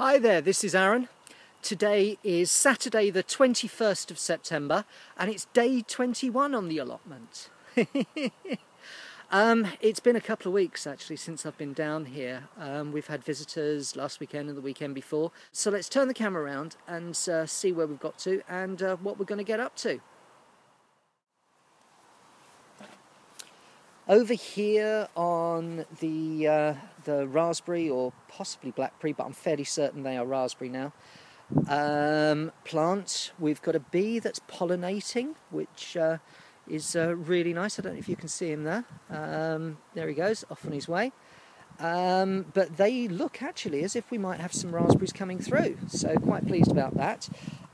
Hi there, this is Aaron. Today is Saturday the 21st of September and it's day 21 on the allotment. It's been a couple of weeks actually since I've been down here. We've had visitors last weekend and the weekend before. So let's turn the camera around and see where we've got to and what we're going to get up to. Over here on the raspberry, or possibly blackberry, but I'm fairly certain they are raspberry now, plant, we've got a bee that's pollinating, which is really nice. I don't know if you can see him there. There he goes, off on his way. But they look actually as if we might have some raspberries coming through, so quite pleased about that.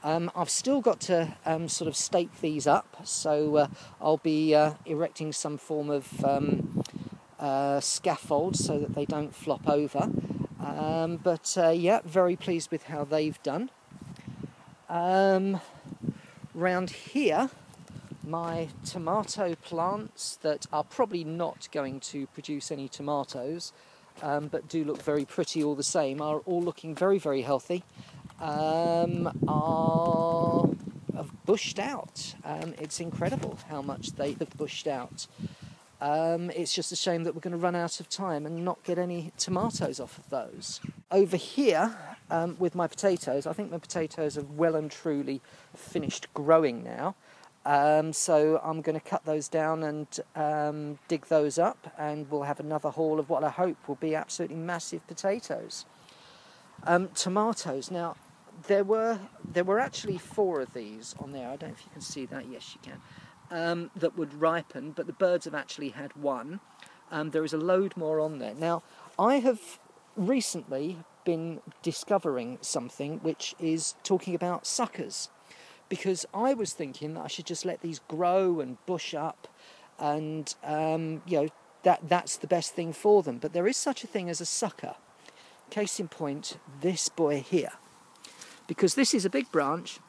I've still got to sort of stake these up, so I'll be erecting some form of scaffold so that they don't flop over. Yeah, very pleased with how they've done. Round here, my tomato plants that are probably not going to produce any tomatoes, but do look very pretty all the same, are all looking very, very healthy. Have bushed out. It's incredible how much they have bushed out. It's just a shame that we're going to run out of time and not get any tomatoes off of those. Over here, with my potatoes, I think my potatoes are well and truly finished growing now. So I'm going to cut those down and dig those up, and we'll have another haul of what I hope will be absolutely massive potatoes. Tomatoes. Now, there were actually 4 of these on there. I don't know if you can see that. Yes, you can. That would ripen, but the birds have actually had 1. There is a load more on there. Now, I have recently been discovering something which is talking about suckers, because I was thinking that I should just let these grow and bush up, and you know, that's the best thing for them. But there is such a thing as a sucker. Case in point, this boy here, because this is a big branch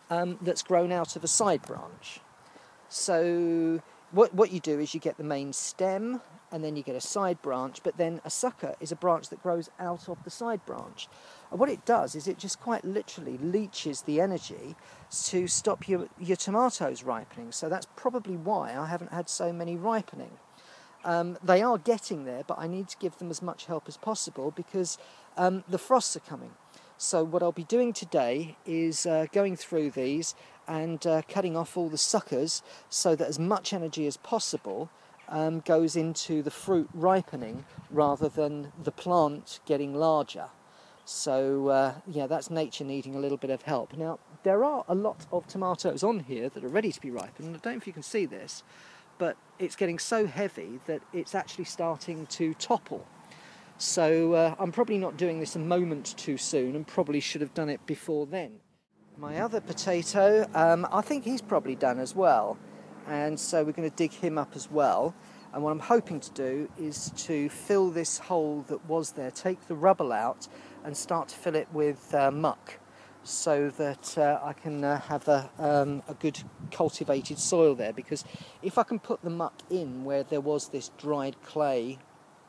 that's grown out of a side branch. So what you do is you get the main stem, and then you get a side branch, but then a sucker is a branch that grows out of the side branch. And what it does is it just quite literally leaches the energy to stop your tomatoes ripening. So that's probably why I haven't had so many ripening. They are getting there, but I need to give them as much help as possible because the frosts are coming. So what I'll be doing today is going through these and cutting off all the suckers so that as much energy as possible goes into the fruit ripening rather than the plant getting larger. So yeah, that's nature needing a little bit of help. Now, there are a lot of tomatoes on here that are ready to be ripened. I don't know if you can see this, but it's getting so heavy that it's actually starting to topple. So I'm probably not doing this a moment too soon and probably should have done it before then. My other potato, I think he's probably done as well. And so we're going to dig him up as well. And what I'm hoping to do is to fill this hole that was there, take the rubble out and start to fill it with muck, so that I can have a good cultivated soil there. Because if I can put the muck in where there was this dried clay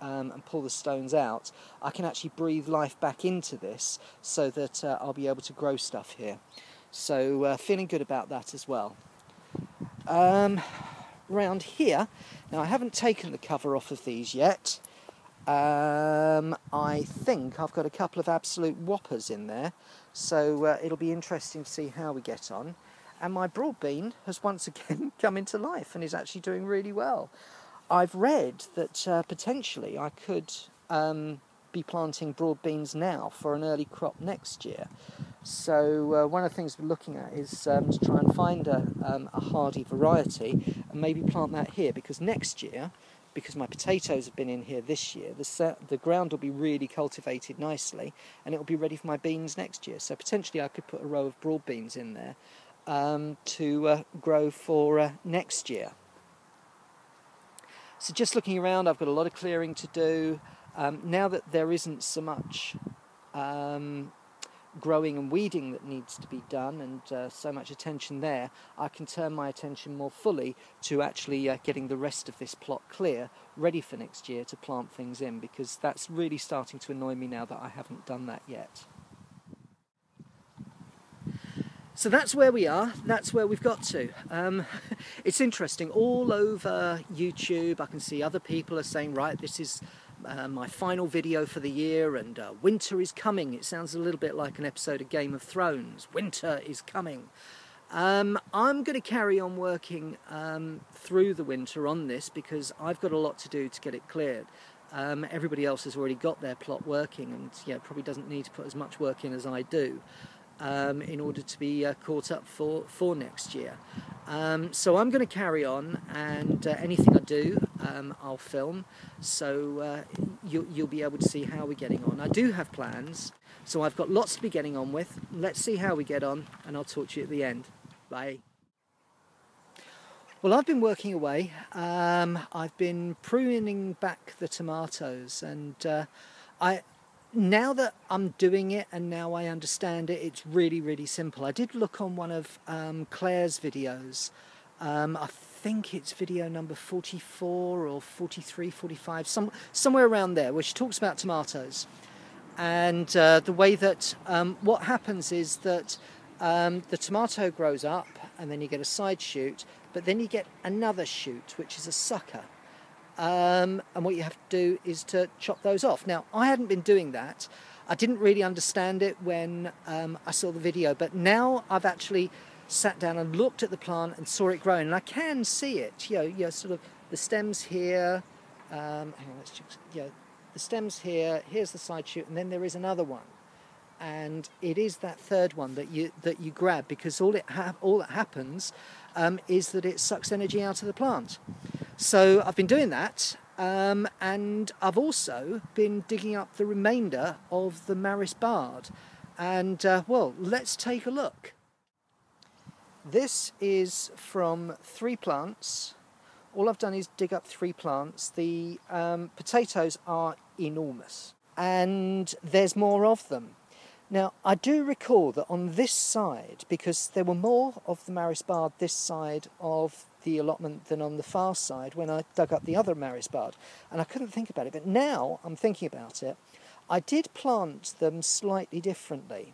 and pull the stones out, I can actually breathe life back into this so that I'll be able to grow stuff here. So feeling good about that as well. Round here, now I haven't taken the cover off of these yet. I think I've got a couple of absolute whoppers in there, so it'll be interesting to see how we get on. And my broad bean has once again come into life and is actually doing really well. I've read that potentially I could be planting broad beans now for an early crop next year. So one of the things we're looking at is to try and find a hardy variety and maybe plant that here, because next year, because my potatoes have been in here this year, the ground will be really cultivated nicely and it will be ready for my beans next year. So potentially I could put a row of broad beans in there to grow for next year. So just looking around, I've got a lot of clearing to do. Now that there isn't so much growing and weeding that needs to be done, and so much attention there, I can turn my attention more fully to actually getting the rest of this plot clear, ready for next year to plant things in, because that's really starting to annoy me now that I haven't done that yet. So that's where we are, that's where we've got to. It's interesting, all over YouTube I can see other people are saying, right, this is my final video for the year, and winter is coming. It sounds a little bit like an episode of Game of Thrones. Winter is coming. I'm going to carry on working through the winter on this, because I've got a lot to do to get it cleared. Everybody else has already got their plot working, and probably doesn't need to put as much work in as I do. In order to be caught up for next year. So I'm going to carry on, and anything I do I'll film, so you'll be able to see how we're getting on. I do have plans, so I've got lots to be getting on with. Let's see how we get on, and I'll talk to you at the end. Bye. Well, I've been working away. I've been pruning back the tomatoes, and now that I'm doing it and now I understand it, it's really, really simple. I did look on one of Claire's videos. I think it's video number 44 or 43, 45, somewhere around there, where she talks about tomatoes. And the way that what happens is that the tomato grows up, and then you get a side shoot, but then you get another shoot, which is a sucker. And what you have to do is to chop those off. Now, I hadn't been doing that. I didn't really understand it when I saw the video, but now I've actually sat down and looked at the plant and saw it growing, and I can see it. Sort of the stems here. Hang on, let's just, the stems here. Here's the side shoot, and then there is another one, and it is that third one that you grab, because all that happens is that it sucks energy out of the plant. So I've been doing that, and I've also been digging up the remainder of the Maris Bard, and well, let's take a look. This is from 3 plants. All I've done is dig up 3 plants. The potatoes are enormous, and there's more of them. Now, I do recall that on this side, because there were more of the Maris Bard this side of the allotment than on the far side when I dug up the other Maris Bard, and I couldn't think about it, but now I'm thinking about it, I did plant them slightly differently.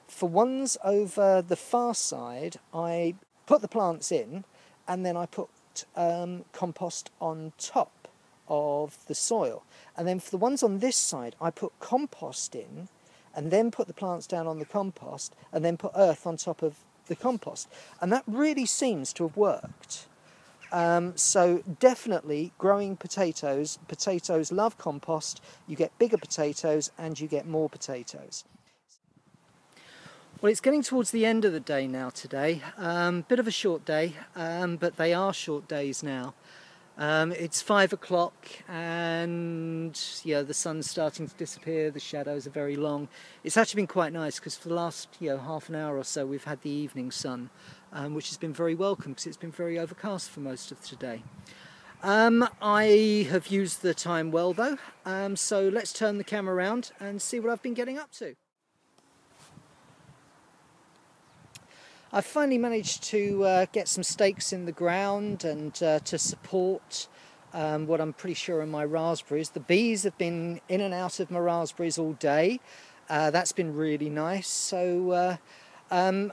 For ones over the far side, I put the plants in, and then I put compost on top of the soil. And then for the ones on this side, I put compost in, and then put the plants down on the compost, and then put earth on top of the compost. And that really seems to have worked. So definitely growing potatoes love compost. You get bigger potatoes and you get more potatoes. Well, it's getting towards the end of the day now today. Bit of a short day, but they are short days now. It's 5 o'clock, and the sun's starting to disappear, the shadows are very long. It's actually been quite nice, because for the last half an hour or so we've had the evening sun, which has been very welcome, because it's been very overcast for most of today. I have used the time well though, so let's turn the camera around and see what I've been getting up to. I've finally managed to get some stakes in the ground and to support what I'm pretty sure are my raspberries. The bees have been in and out of my raspberries all day. That's been really nice. So I'm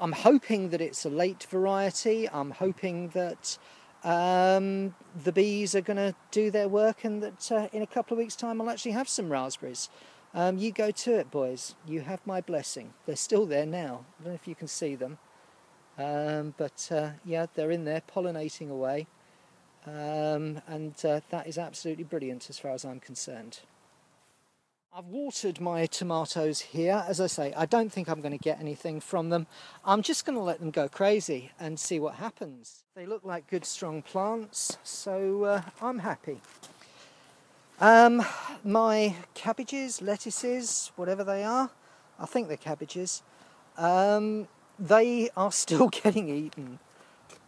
hoping that it's a late variety. I'm hoping that the bees are going to do their work, and that in a couple of weeks' time I'll actually have some raspberries. You go to it, boys. You have my blessing. They're still there now. I don't know if you can see them. But they're in there pollinating away. And that is absolutely brilliant as far as I'm concerned. I've watered my tomatoes here. As I say, I don't think I'm going to get anything from them. I'm just going to let them go crazy and see what happens. They look like good, strong plants, so I'm happy. My cabbages, lettuces, whatever they are, I think they're cabbages, they are still getting eaten.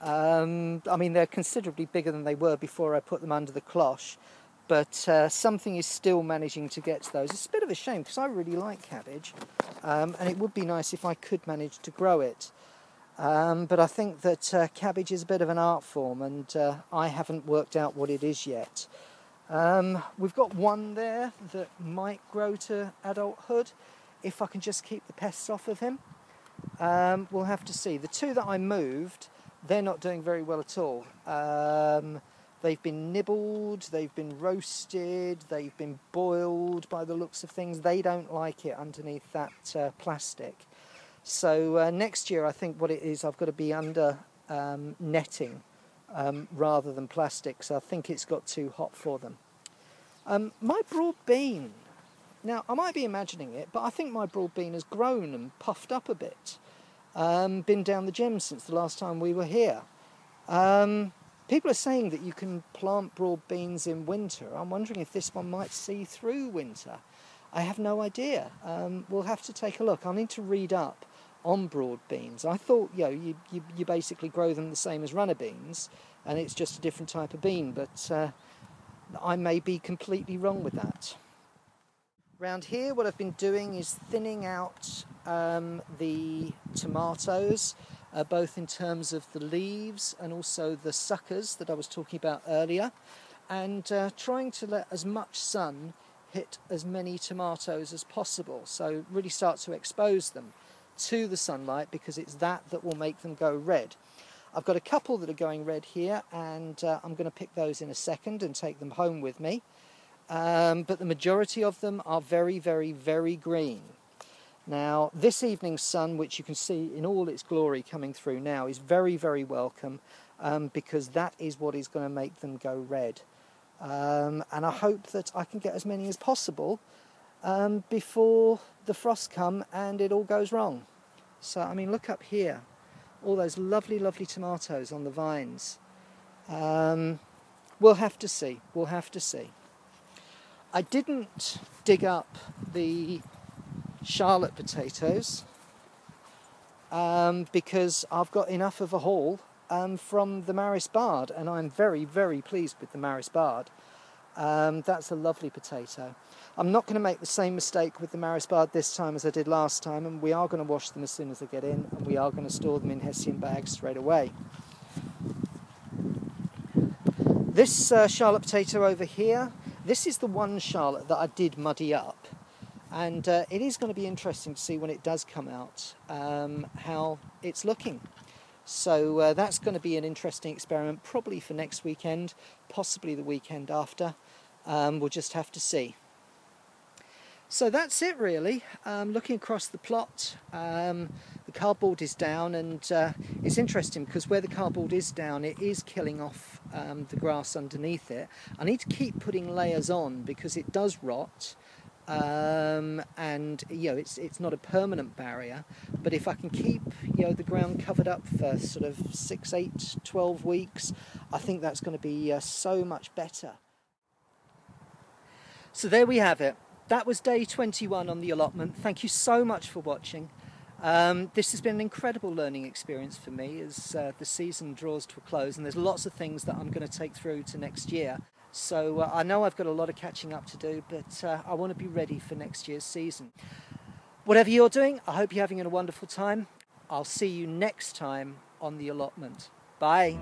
I mean, they're considerably bigger than they were before I put them under the cloche, but something is still managing to get to those. It's a bit of a shame because I really like cabbage, and it would be nice if I could manage to grow it. But I think that cabbage is a bit of an art form, and I haven't worked out what it is yet. We've got one there that might grow to adulthood if I can just keep the pests off of him. We'll have to see. The two that I moved, they're not doing very well at all. They've been nibbled, they've been roasted, they've been boiled by the looks of things. They don't like it underneath that plastic. So next year I think what it is, I've got to be under netting rather than plastic, so I think it's got too hot for them. My broad bean. Now, I might be imagining it, but I think my broad bean has grown and puffed up a bit. Been down the gym since the last time we were here. People are saying that you can plant broad beans in winter. I'm wondering if this one might see through winter. I have no idea. We'll have to take a look. I need to read up on broad beans. I thought, you basically grow them the same as runner beans, and it's just a different type of bean, but I may be completely wrong with that. Around here, what I've been doing is thinning out the tomatoes, both in terms of the leaves and also the suckers that I was talking about earlier, and trying to let as much sun hit as many tomatoes as possible, so really start to expose them to the sunlight, because it's that will make them go red. I've got a couple that are going red here, and I'm going to pick those in a second and take them home with me. But the majority of them are very, very, very green. Now, this evening's sun, which you can see in all its glory coming through now, is very, very welcome, because that is what is going to make them go red. And I hope that I can get as many as possible before the frosts come and it all goes wrong. So, I mean, look up here. All those lovely, lovely tomatoes on the vines. We'll have to see. We'll have to see. I didn't dig up the Charlotte potatoes because I've got enough of a haul from the Maris Bard, and I'm very, very pleased with the Maris Bard. That's a lovely potato. I'm not going to make the same mistake with the Maris Bard this time as I did last time, and we are going to wash them as soon as they get in, and we are going to store them in Hessian bags straight away. This Charlotte potato over here, this is the one Charlotte that I did muddy up, and it is going to be interesting to see when it does come out how it's looking. So that's going to be an interesting experiment, probably for next weekend, possibly the weekend after. We'll just have to see. So that's it really. Looking across the plot, the cardboard is down, and it's interesting because where the cardboard is down, it is killing off the grass underneath it. I need to keep putting layers on because it does rot. And it's not a permanent barrier, but if I can keep the ground covered up for sort of 6, 8, 12 weeks, I think that's going to be so much better. So there we have it. That was day 21 on the allotment. Thank you so much for watching. This has been an incredible learning experience for me as the season draws to a close, and there's lots of things that I'm going to take through to next year. So I know I've got a lot of catching up to do, but I want to be ready for next year's season. Whatever you're doing, I hope you're having a wonderful time. I'll see you next time on the allotment. Bye.